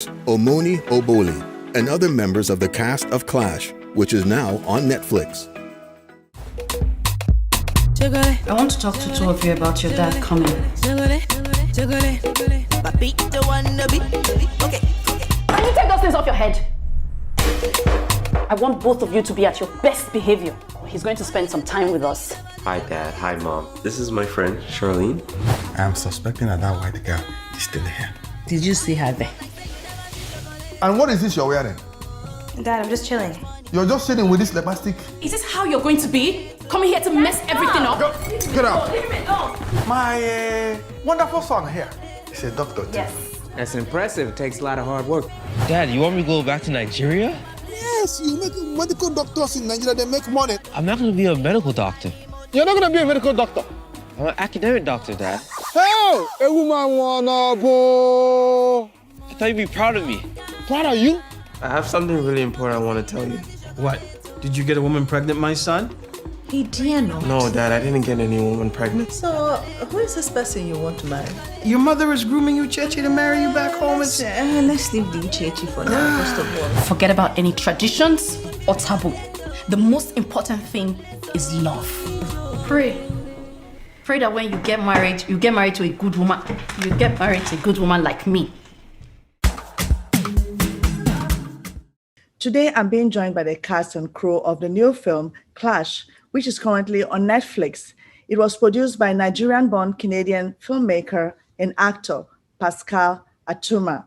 Omoni Oboli, and other members of the cast of Clash, which is now on Netflix. I want to talk to two of you about your dad coming. Okay. Can you take those things off your head? I want both of you to be at your best behavior. He's going to spend some time with us. Hi, Dad. Hi, Mom. This is my friend, Charlene. I'm suspecting that white girl is still here. Did you see her there? And what is this you're wearing? Dad, I'm just chilling. You're just sitting with this lipstick? Is this how you're going to be? Coming here to mess everything up? Get out! My wonderful son here is a doctor too. Yes. That's impressive. It takes a lot of hard work. Dad, you want me to go back to Nigeria? Yes, you make medical doctors in Nigeria, they make money. I'm not going to be a medical doctor. You're not going to be a medical doctor. I'm an academic doctor, Dad. Hey, a woman wanna go. I thought you'd be proud of me. Proud of you? I have something really important I want to tell you. What? Did you get a woman pregnant, my son? He dare not. No, Dad, I didn't get any woman pregnant. So, who is this person you want to marry? Your mother is grooming you, Chechi, to marry you back home. Let's leave the Chechi for now, first of all. Forget about any traditions or taboo. The most important thing is love. Pray. Pray that when you get married to a good woman. You get married to a good woman like me. Today, I'm being joined by the cast and crew of the new film, Clash, which is currently on Netflix. It was produced by Nigerian-born Canadian filmmaker and actor Pascal Atuma.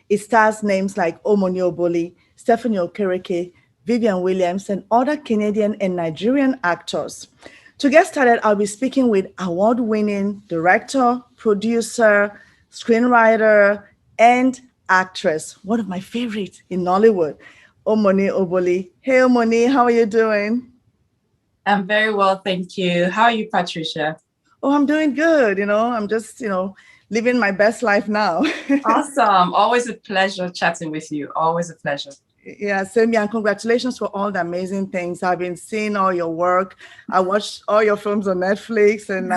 It stars names like Omoni Oboli, Stephanie Okereke, VIVIAN Williams, and other Canadian and Nigerian actors. To get started, I'll be speaking with award-winning director, producer, screenwriter, and actress, one of my favorites in Nollywood, Omoni Oboli. Hey, Omoni, how are you doing? I'm very well, thank you. How are you, Patricia? Oh, I'm doing good. I'm just, living my best life now. Awesome. Always a pleasure chatting with you. Always a pleasure. Yeah, same here. And congratulations for all the amazing things. I've been seeing all your work. I watched all your films on Netflix, and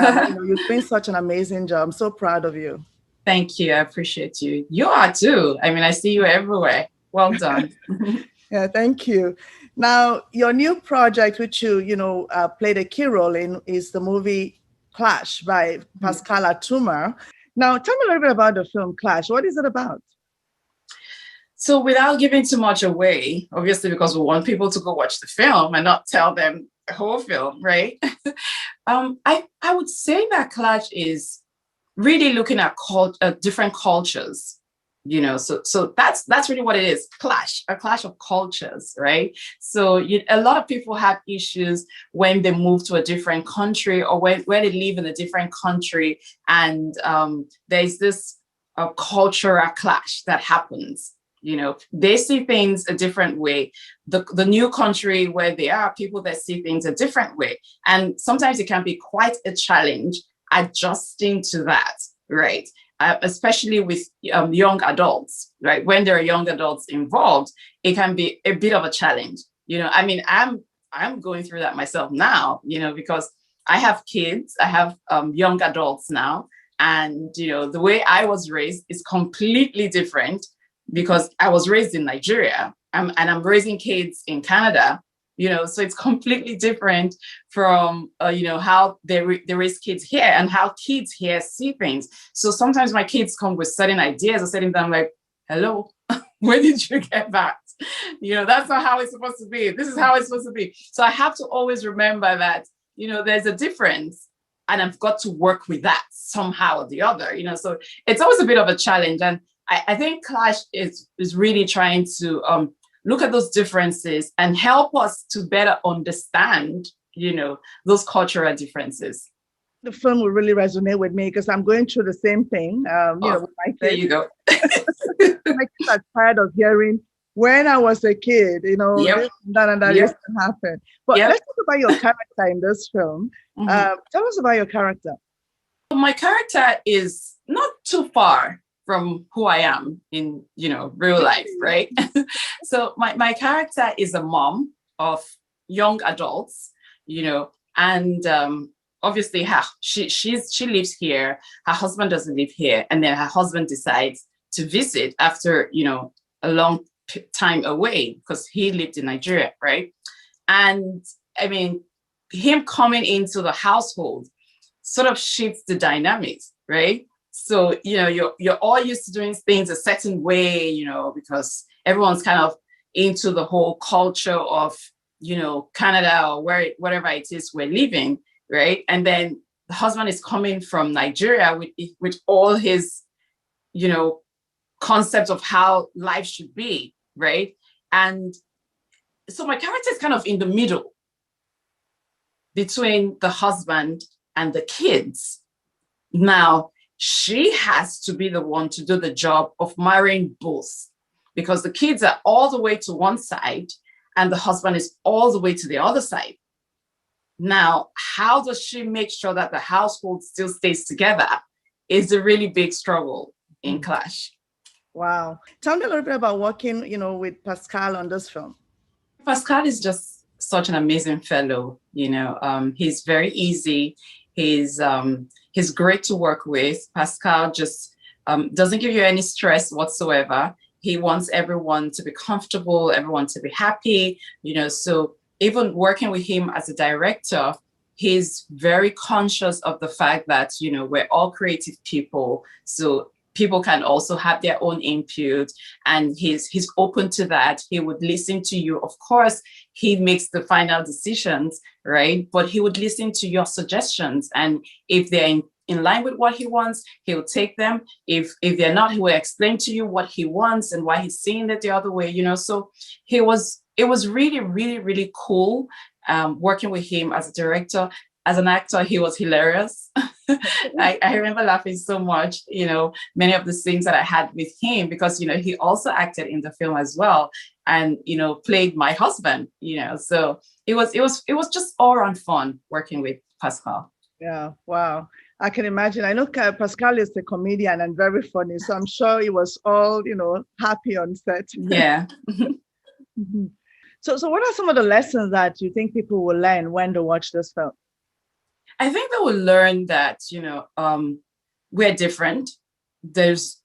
you're doing such an amazing job. I'm so proud of you. Thank you. I appreciate you. You are too. I mean, I see you everywhere. Well done. Yeah, thank you. Now, your new project, which you played a key role in, is the movie Clash by Pascal Atuma. Now, tell me a little bit about the film Clash. What is it about? So without giving too much away, obviously, because we want people to go watch the film and not tell them the whole film, right? I would say that Clash is really looking at different cultures. So that's really what it is. A clash of cultures, right? So a lot of people have issues when they move to a different country or when they live in a different country, and there's this cultural clash that happens. They see things a different way. The new country where they are, people that see things a different way, and sometimes it can be quite a challenge adjusting to that, right? Especially with young adults, right? When there are young adults involved, it can be a bit of a challenge. I mean, I'm going through that myself now, because I have kids, I have young adults now, and the way I was raised is completely different because I was raised in Nigeria, and I'm raising kids in Canada. So it's completely different from, how they raise kids here and how kids here see things. So sometimes my kids come with certain ideas or certain things. I'm like, hello, where did you get that? That's not how it's supposed to be. This is how it's supposed to be. So I have to always remember that, there's a difference and I've got to work with that somehow or the other, so it's always a bit of a challenge. And I think Clash is really trying to, look at those differences and help us to better understand, those cultural differences. The film will really resonate with me because I'm going through the same thing. With my kids. There you go. My kids are tired of hearing, when I was a kid, Yep. this and that used to happen. But let's talk about your character in this film. Tell us about your character. My character is not too far from who I am in, real life, right? So my character is a mom of young adults, and obviously she lives here. Her husband doesn't live here, and then her husband decides to visit after, a long time away because he lived in Nigeria, right? And I mean, him coming into the household sort of shifts the dynamics, right? So, you're all used to doing things a certain way, because everyone's kind of into the whole culture of, Canada or whatever it is we're living, right? And then the husband is coming from Nigeria with all his, concepts of how life should be, right? And so my character is kind of in the middle between the husband and the kids. Now, she has to be the one to do the job of marrying both because the kids are all the way to one side and the husband is all the way to the other side. Now, how does she make sure that the household still stays together is a really big struggle in Clash. Wow. Tell me a little bit about working, with Pascal on this film. Pascal is just such an amazing fellow. He's very easy. He's great to work with. Pascal just doesn't give you any stress whatsoever. He wants everyone to be comfortable, everyone to be happy, so even working with him as a director, he's very conscious of the fact that, we're all creative people. So people can also have their own input and he's open to that. He would listen to you. Of course, he makes the final decisions, right? But he would listen to your suggestions. And if they're in line with what he wants, he'll take them. If they're not, he will explain to you what he wants and why he's seeing it the other way, So it was really, really, really cool working with him as a director. As an actor, he was hilarious. I remember laughing so much, many of the scenes that I had with him because, he also acted in the film as well and, played my husband, so it was just all around fun working with Pascal. Yeah, wow. I can imagine. I know Pascal is a comedian and very funny, so I'm sure it was all, happy on set. Yeah. Mm-hmm. So what are some of the lessons that you think people will learn when they watch this film? I think they will learn that, we're different. There's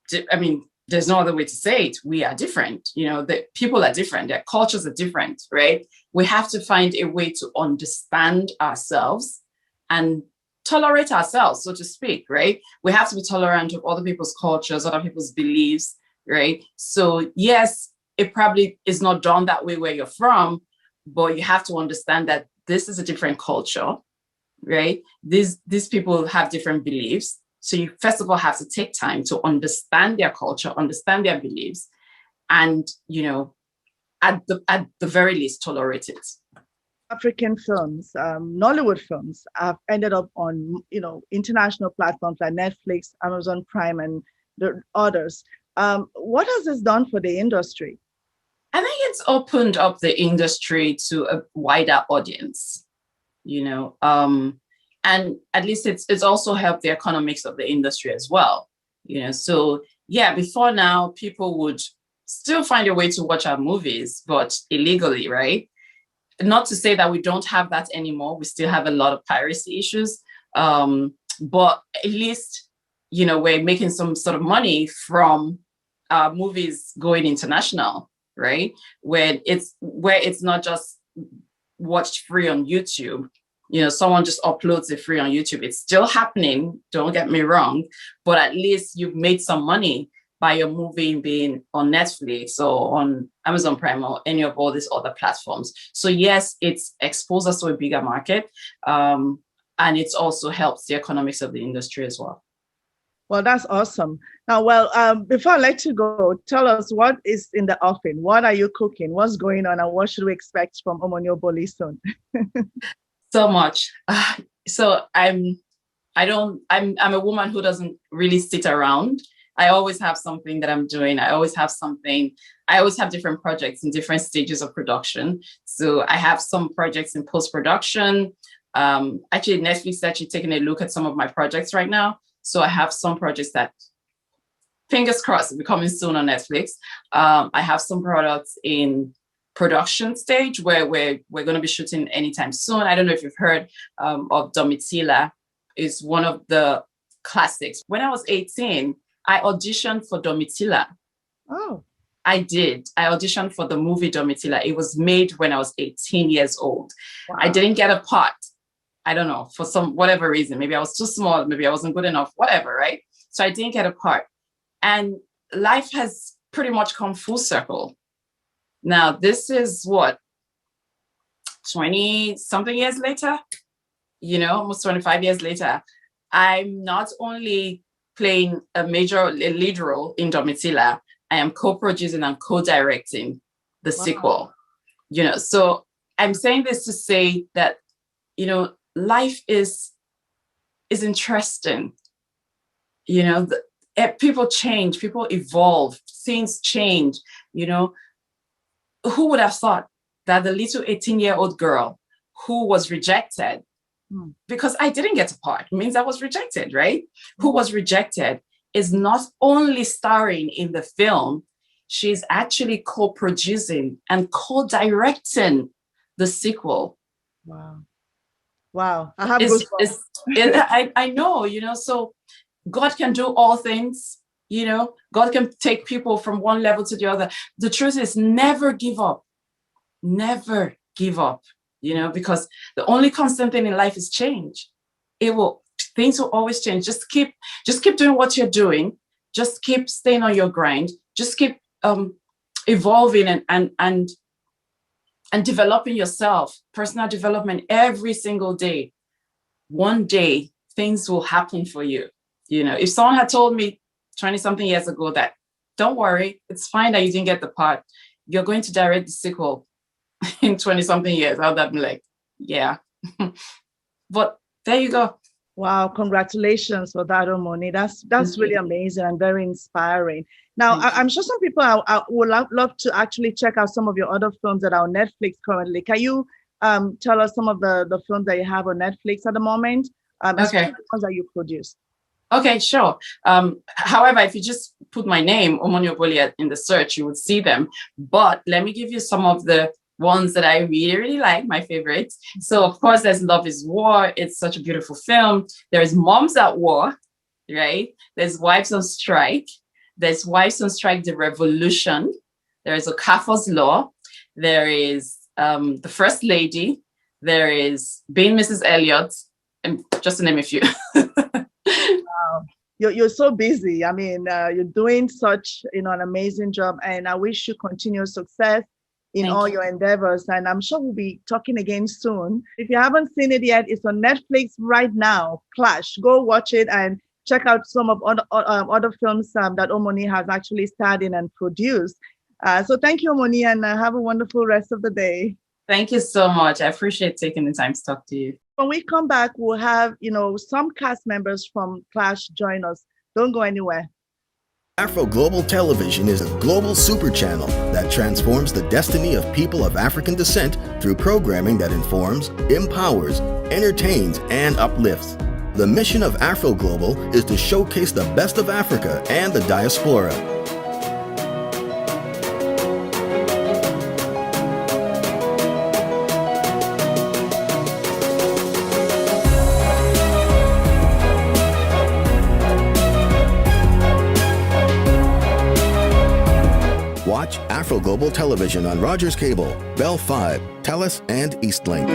no other way to say it. We are different. The people are different. Their cultures are different, right? We have to find a way to understand ourselves and tolerate ourselves, so to speak, right? We have to be tolerant of other people's cultures, other people's beliefs, right? So yes, it probably is not done that way where you're from, but you have to understand that this is a different culture, right? These people have different beliefs. So you first of all have to take time to understand their culture, understand their beliefs, and, at the very least, tolerate it. African films, Nollywood films have ended up on, international platforms like Netflix, Amazon Prime, and the others. What has this done for the industry? I think it's opened up the industry to a wider audience, and at least it's also helped the economics of the industry as well, So yeah, before now, people would still find a way to watch our movies, but illegally, right? Not to say that we don't have that anymore. We still have a lot of piracy issues, but at least, we're making some sort of money from movies going international, right? Where it's not just watched free on YouTube. Someone just uploads it free on YouTube. It's still happening, don't get me wrong, but at least you've made some money by your movie being on Netflix or on Amazon Prime or any of all these other platforms. So yes, it's exposed us to a bigger market, and it's also helps the economics of the industry as well. Well, that's awesome. Now, before I let you go, tell us what is in the oven. What are you cooking? What's going on, and what should we expect from Omoni Oboli soon? So much. So I'm a woman who doesn't really sit around. I always have something that I'm doing. I always have different projects in different stages of production. So I have some projects in post-production. Actually, Netflix is actually taking a look at some of my projects right now. So I have some projects that, fingers crossed, will be coming soon on Netflix. I have some products in production stage where we're going to be shooting anytime soon. I don't know if you've heard of Domitila. It's one of the classics. When I was 18, I auditioned for Domitila. Oh. I did. I auditioned for the movie Domitila. It was made when I was 18 years old. Wow. I didn't get a part. I don't know, for whatever reason. Maybe I was too small. Maybe I wasn't good enough, whatever, right? So I didn't get a part. And life has pretty much come full circle. Now, this is what, 20-something years later? Almost 25 years later. I'm not only playing a lead role in Domitila, I am co-producing and co-directing the sequel. So I'm saying this to say that, life is interesting. People change, people evolve, things change. Who would have thought that the little 18-year-old girl who was rejected, because I didn't get a part, means I was rejected, right? Who was rejected is not only starring in the film, she's actually co-producing and co-directing the sequel. Wow. I have goosebumps. I know, so God can do all things, God can take people from one level to the other. The truth is, never give up. Never give up, because the only constant thing in life is change. Things will always change. Just keep doing what you're doing. Just keep staying on your grind. Just keep evolving and developing yourself, personal development every single day. One day, things will happen for you. If someone had told me 20-something years ago that, don't worry, it's fine that you didn't get the part, you're going to direct the sequel in 20-something years, I would have been like, yeah. But there you go. Wow, congratulations for that, Omoni. That's really amazing and very inspiring. Now, I'm sure some people would love to actually check out some of your other films that are on Netflix currently. Can you tell us some of the films that you have on Netflix at the moment? Okay. The ones that you produce. Okay, sure. However, if you just put my name, Omoni Oboli, in the search, you would see them. But let me give you some of the ones that I really, really like, my favorites. So, of course, there's Love is War. It's such a beautiful film. There's Moms at War, right? There's Wives on Strike. There's Wives on Strike, The Revolution. There is Okafor's Law. There is The First Lady. There is Being Mrs. Elliot, and just to name a few. Wow. You're so busy. I mean, you're doing such an amazing job, and I wish you continued success in all your endeavors. And I'm sure we'll be talking again soon. If you haven't seen it yet, it's on Netflix right now. Clash. Go watch it and check out some of other films that Omoni has actually starred in and produced. So thank you, Omoni, and have a wonderful rest of the day. Thank you so much. I appreciate taking the time to talk to you. When we come back, we'll have, some cast members from Clash join us. Don't go anywhere. Afro Global Television is a global super channel that transforms the destiny of people of African descent through programming that informs, empowers, entertains, and uplifts. The mission of Afro Global is to showcase the best of Africa and the diaspora. Watch Afro Global Television on Rogers Cable, Bell 5, TELUS, and Eastlink.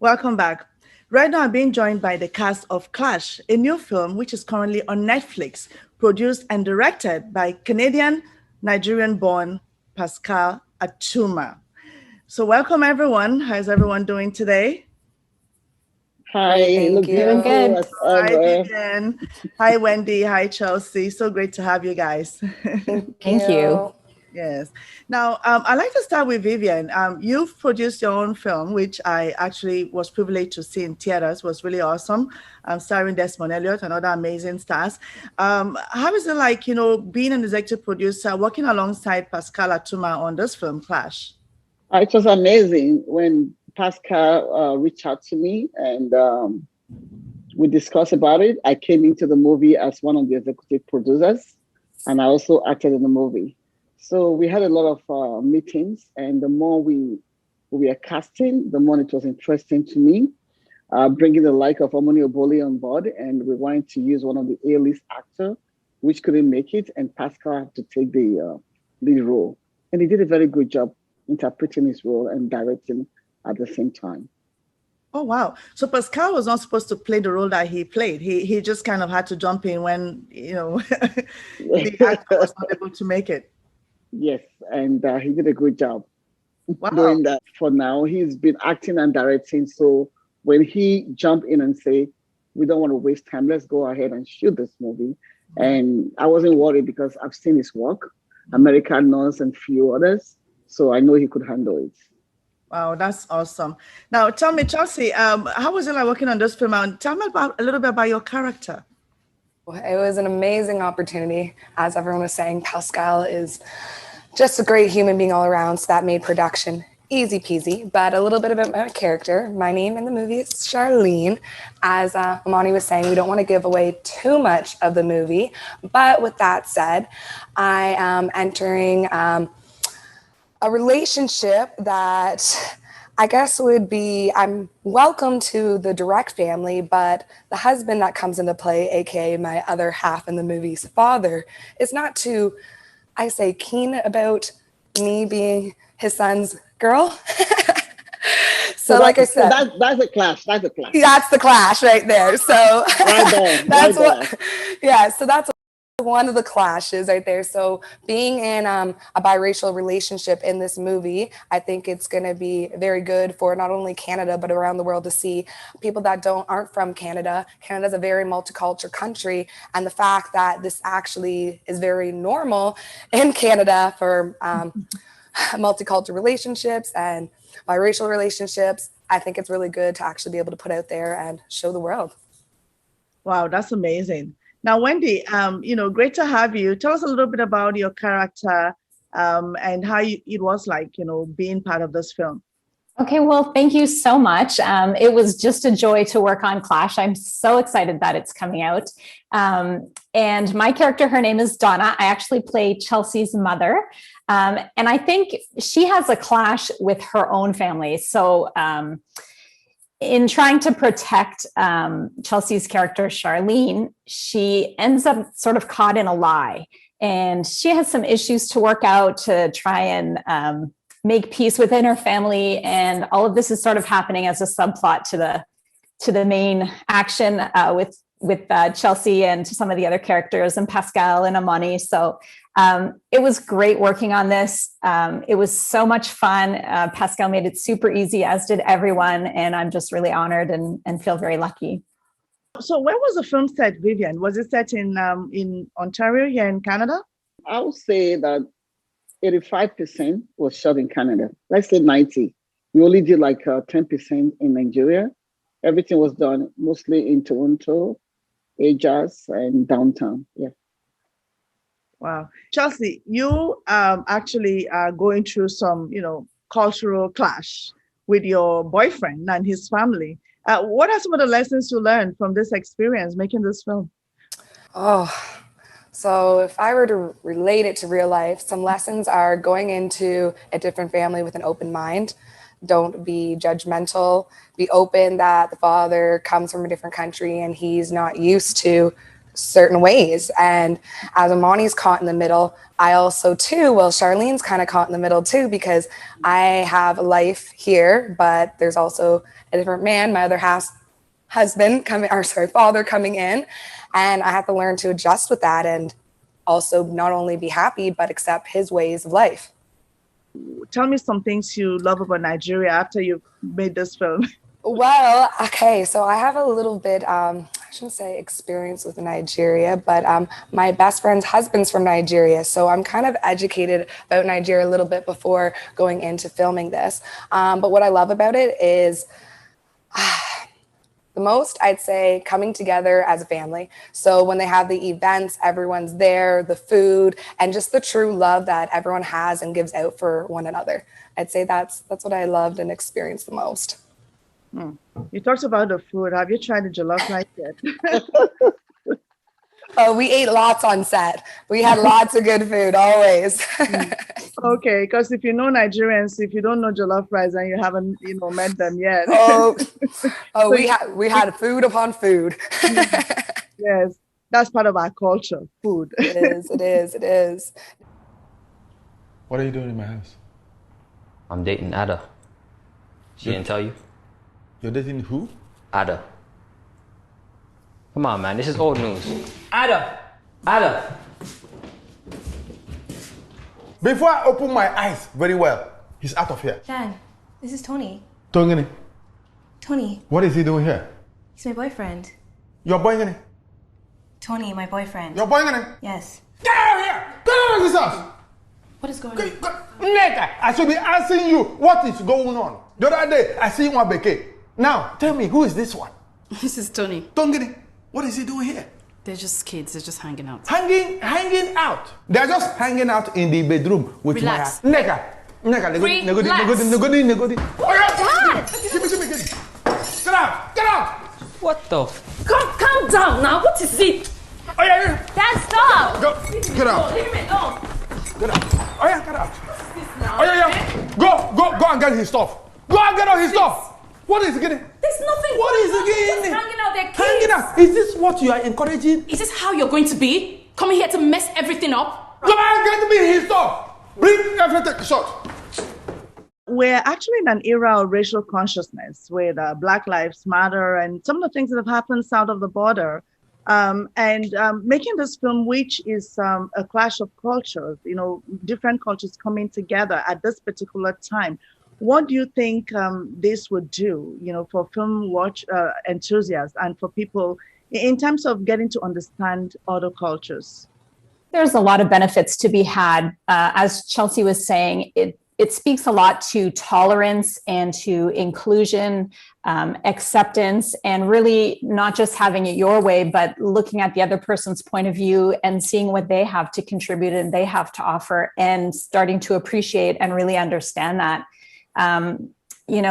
Welcome back. Right now, I'm being joined by the cast of Clash, a new film which is currently on Netflix, produced and directed by Canadian-Nigerian-born Pascal Atuma. So welcome, everyone. How's everyone doing today? Hi, doing good. Hi, VIVIAN. Hi, Wendy. Hi, Chelsea. So great to have you guys. Thank you. Yes. Now, I'd like to start with VIVIAN. You've produced your own film, which I actually was privileged to see in theaters. It was really awesome. Starring Desmond Elliott and other amazing stars. How is it like, being an executive producer, working alongside Pascal Atuma on this film, Clash? It was amazing when Pascal reached out to me and we discussed about it. I came into the movie as one of the executive producers, and I also acted in the movie. So we had a lot of meetings, and the more we were casting, the more it was interesting to me. bringing the like of Omoni Oboli on board, and we wanted to use one of the A-list actor, which couldn't make it, and Pascal had to take the lead role. And he did a very good job interpreting his role and directing at the same time. Oh, wow. So Pascal was not supposed to play the role that he played. He just kind of had to jump in when, the actor was not able to make it. Yes, and he did a good job Wow. doing that. For now, he's been acting and directing. So when he jumped in and say, we don't want to waste time, let's go ahead and shoot this movie. And I wasn't worried because I've seen his work, American Nurse and few others. So I know he could handle it. Wow, that's awesome. Now, tell me, Chelsea, how was it like working on this film? And tell me a little bit about your character. It was an amazing opportunity. As everyone was saying, Pascal is just a great human being all around, so that made production easy peasy. But a little bit about my character. My name in the movie is Charlene. As Omoni was saying, we don't want to give away too much of the movie. But with that said, I am entering a relationship that I guess would be, I'm welcome to the direct family, but the husband that comes into play, AKA my other half in the movie's father, is not too, I say, keen about me being his son's girl. So like I said, that's a clash. That's a clash. That's the clash right there. So that's what, yeah. So that's one of the clashes right there. So being in a biracial relationship in this movie, I think it's going to be very good for not only Canada, but around the world to see people that aren't from Canada. Canada's a very multicultural country. And the fact that this actually is very normal in Canada for multicultural relationships and biracial relationships, I think it's really good to actually be able to put out there and show the world. Wow, that's amazing. Now, Wendy, great to have you. Tell us a little bit about your character and how it was like, being part of this film. Okay, well, thank you so much. It was just a joy to work on Clash. I'm so excited that it's coming out. And my character, her name is Donna. I actually play Chelsea's mother. And I think she has a clash with her own family. So in trying to protect Chelsea's character, Charlene, she ends up sort of caught in a lie. And she has some issues to work out to try and make peace within her family. And all of this is sort of happening as a subplot to the main action with Chelsea and some of the other characters and Pascal and Omoni. So it was great working on this. It was so much fun. Pascal made it super easy, as did everyone. And I'm just really honored and feel very lucky. So where was the film set, Vivian? Was it set in Ontario here in Canada? I would say that 85% was shot in Canada. Let's say 90. We only did like 10% in Nigeria. Everything was done mostly in Toronto, Ajas, and downtown. Yeah. Wow. Chelsea, you actually are going through some, cultural clash with your boyfriend and his family. What are some of the lessons you learned from this experience making this film? So if I were to relate it to real life, some lessons are going into a different family with an open mind. Don't be judgmental. Be open that the father comes from a different country and he's not used to certain ways. And as Omoni's caught in the middle, I also too, Charlene's kind of caught in the middle too, because I have a life here, but there's also a different man, my other half's father coming in. And I have to learn to adjust with that and also not only be happy, but accept his ways of life. Tell me some things you love about Nigeria after you made this film. Well, okay, so I have a little bit, I shouldn't say experience with Nigeria, but my best friend's husband's from Nigeria. So I'm kind of educated about Nigeria a little bit before going into filming this. But what I love about it is the most, I'd say, coming together as a family. So when they have the events, everyone's there, the food, and just the true love that everyone has and gives out for one another. I'd say that's what I loved and experienced the most. You talked about the food. Have you tried the jollof rice yet? Oh, we ate lots on set. We had lots of good food, always. Okay, because if you know Nigerians, if you don't know jollof rice and you haven't, met them yet. We had food upon food. Yes, that's part of our culture, food. It is. What are you doing in my house? I'm dating Ada. She didn't tell you? You're dating who? Ada. Come on, man. This is old news. Ada! Ada! Before I open my eyes very well, he's out of here. Dad, this is Tony. Tongani, Tony, what is he doing here? he's my boyfriend. Your boy, Tony, my boyfriend. Your boy, Yes. get out of here! Get out of this house! What is going on? Nigga, I should be asking you what is going on. The other day, I see one beke. Now, tell me, who is this one? This is Tony. Tongani, what is he doing here? They're just kids. They're just hanging out. Hanging out. They're just hanging out in the bedroom with Relax. my nigga. Negodi. Dad! Give me. Get out. What the? Calm down now. What is it? Oh yeah. Dad, stop! Get out. Leave me alone. Get out. Oh yeah, get out. Oh yeah. Go and get his stuff. Go and get all his stuff. What is he getting? There's nothing. What is he getting? Just hanging out there, kids. Hanging out. Is this what you are encouraging? Is this how you're going to be? Coming here to mess everything up? Go and get me his stuff. Bring everything short. We're actually in an era of racial consciousness with Black Lives Matter and some of the things that have happened south of the border. Making this film, which is a clash of cultures, different cultures coming together at this particular time. What do you think this would do, for film watch enthusiasts and for people in terms of getting to understand other cultures? There's a lot of benefits to be had. As Chelsea was saying, it speaks a lot to tolerance and to inclusion, acceptance, and really not just having it your way, but looking at the other person's point of view and seeing what they have to contribute and they have to offer and starting to appreciate and really understand that.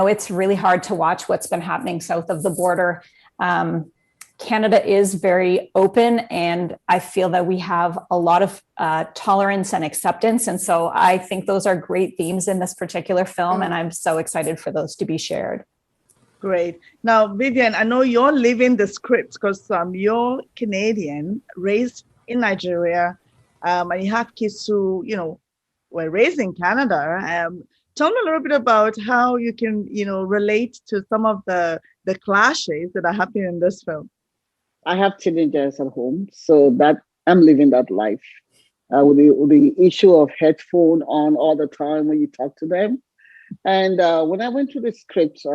It's really hard to watch what's been happening south of the border. Canada is very open, and I feel that we have a lot of tolerance and acceptance. And so I think those are great themes in this particular film, and I'm so excited for those to be shared. Great. Now, Vivian, I know you're living the script because you're Canadian, raised in Nigeria, and you have kids who, were raised in Canada. Tell me a little bit about how you can, relate to some of the clashes that are happening in this film. I have teenagers at home, so that I'm living that life with the issue of headphone on all the time when you talk to them. And when I went to the script,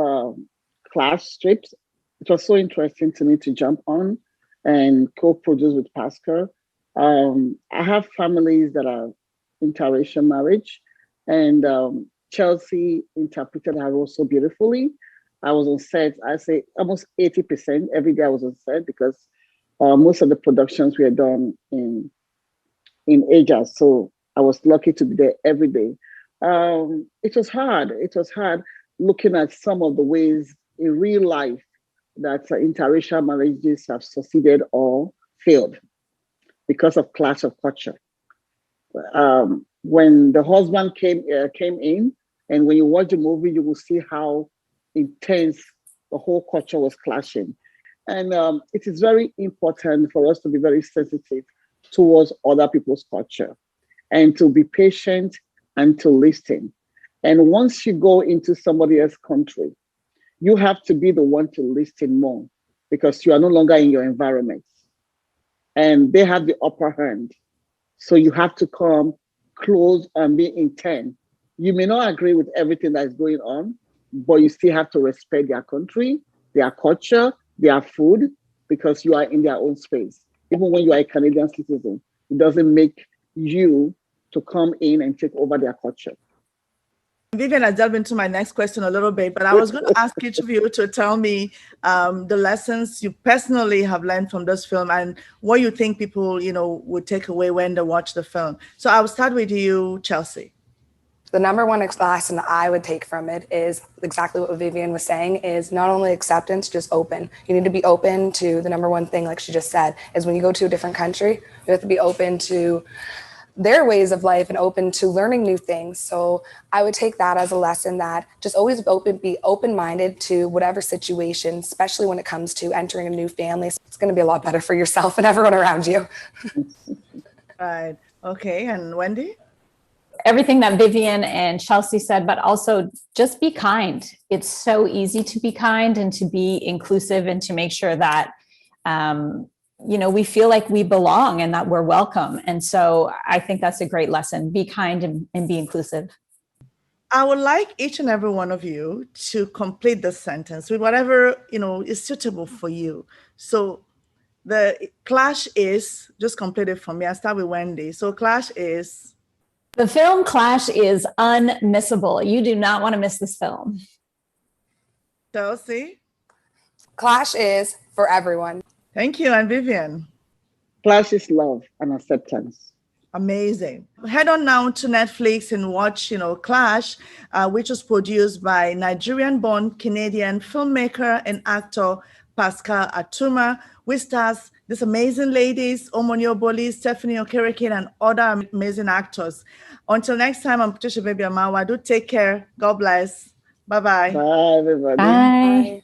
class script, it was so interesting to me to jump on and co-produce with Pascal. I have families that are interracial marriage, and Chelsea interpreted her role so beautifully. I was on set, I say almost 80% every day I was on set because most of the productions were done in Asia. So I was lucky to be there every day. It was hard. It was hard looking at some of the ways in real life that interracial marriages have succeeded or failed because of clash of culture. When the husband came in, and when you watch the movie, you will see how intense the whole culture was clashing. And it is very important for us to be very sensitive towards other people's culture and to be patient and to listen. And once you go into somebody else's country, you have to be the one to listen more because you are no longer in your environment. And they have the upper hand. So you have to come close and be intent. You may not agree with everything that is going on, but you still have to respect their country, their culture, their food, because you are in their own space. Even when you are a Canadian citizen, it doesn't make you to come in and take over their culture. Vivian, I delved into my next question a little bit, but I was going to ask each of you to tell me the lessons you personally have learned from this film and what you think people, would take away when they watch the film. So I'll start with you, Chelsea. The number one lesson I would take from it is exactly what Vivian was saying, is not only acceptance, just open. You need to be open to the number one thing, like she just said, is when you go to a different country, you have to be open to their ways of life and open to learning new things. So I would take that as a lesson, that just always be open-minded to whatever situation, especially when it comes to entering a new family. It's going to be a lot better for yourself and everyone around you. Right. Okay. And Wendy? Everything that Vivian and Chelsea said, but also just be kind. It's so easy to be kind and to be inclusive and to make sure that, we feel like we belong and that we're welcome. And so I think that's a great lesson. Be kind and be inclusive. I would like each and every one of you to complete the sentence with whatever, is suitable for you. So the Clash is, just complete it for me. I'll start with Wendy. So Clash is? The film Clash is unmissable. You do not want to miss this film. Chelsea? Clash is for everyone. Thank you. And Vivian? Clash is love and acceptance. Amazing. Head on now to Netflix and watch, Clash, which was produced by Nigerian-born Canadian filmmaker and actor Pascal Atuma, which stars these amazing ladies, Omoni Oboli, Stephanie Okereke, and other amazing actors. Until next time, I'm Patricia Bebia Mawa. Do take care. God bless. Bye-bye. Bye, everybody. Bye.